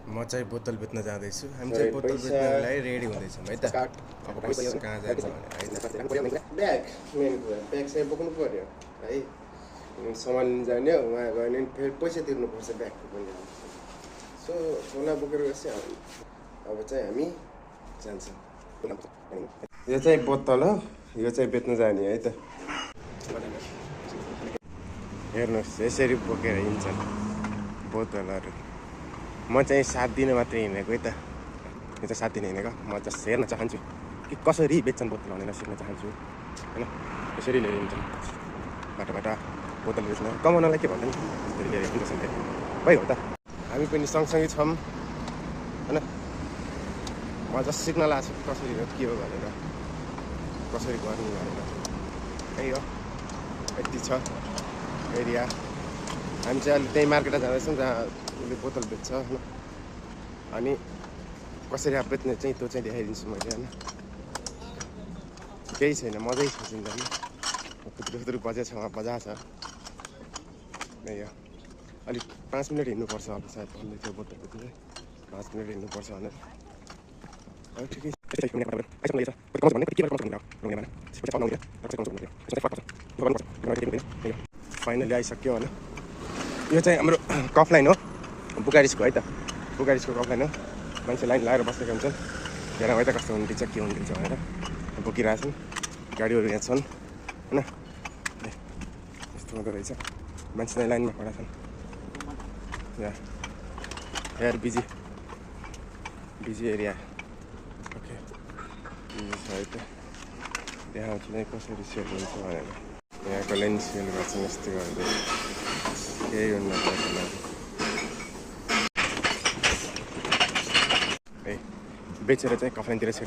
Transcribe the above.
म चाहिँ बोतल बेच्न जाँदैछु हामी चाहिँ बोतल बेच्नलाई रेडी हुँदैछौँ है त अब पैसा कहाँ जान्छ भने ब्याग मेन कुरा ब्याग चाहिँ बोक्नु पर्यो है सामान लिन जाने हो उहाँ गयो भने फेरि पैसा तिर्नुपर्छ ब्यागको पनि सो झोला बोकेर गएपछि अब चाहिँ हामी जान्छौँ यो चाहिँ बोतल हो यो चाहिँ बेच्न जाने है त हेर्नुहोस् यसरी बोकेर हिँड्छन् बोतलहरू म चाहिँ 7 दिन मात्रै हिँडेको है त यो चाहिँ 7 दिन हिँडेको म जस्ट हेर्न चाहन्छु कि कसरी बेच्छन् बोतल भनेर सिक्न चाहन्छु होइन यसरी लिएर हिँड्छन् बाटो बोतल बेच्न कमाउनलाई के भन्छन् त्यसरी लिएर हिँड्छन् है हो त हामी पनि सँगसँगै छौँ होइन म जस्ट सिक्न लाग्छु कसरी हो के हो भनेर कसरी गर्नु भनेर त्यही हो यति छ एरिया हामी चाहिँ अहिले त्यही मार्केटमा जाँदैछौँ जहाँ उसले बोतल बेच्छ होइन अनि कसरी अब बेच्ने चाहिँ त्यो चाहिँ देखाइदिन्छु मैले होइन केही छैन मजै छ जिन्दगी खुद्रु बजार छ उहाँ बजार छ त्यही हो अलिक 5 मिनट हिँड्नुपर्छ अब सायद भन्दै थियो बोतल बेच्नु चाहिँ 5 मिनट हिँड्नुपर्छ भनेर अब ठिकै फाइनली आइसक्यो होइन यो चाहिँ हाम्रो कफ लाइन हो बुकारिसको है त बुकारिसको कफ लाइन हो मान्छे लाइन लगाएर बसेको हुन्छन् हेर है त कस्तो हुनुहुन्छ के हुनुहुन्छ भनेर बोकिरहेछन् गाडीहरू यहाँ छन् होइन यस्तो हुँदो रहेछ मान्छे चाहिँ लाइनमा खडा छन् यहाँ हेयर बिजी एरिया ओके है त देखाउँछु नै कसरी सेल हुन्छ भनेर यहाँको लाइन सेल गर्छन् यस्तै गर्दै केही हुन्न त्यहाँको लागि बेचेर चाहिँ कफलाइनतिर छिर्दै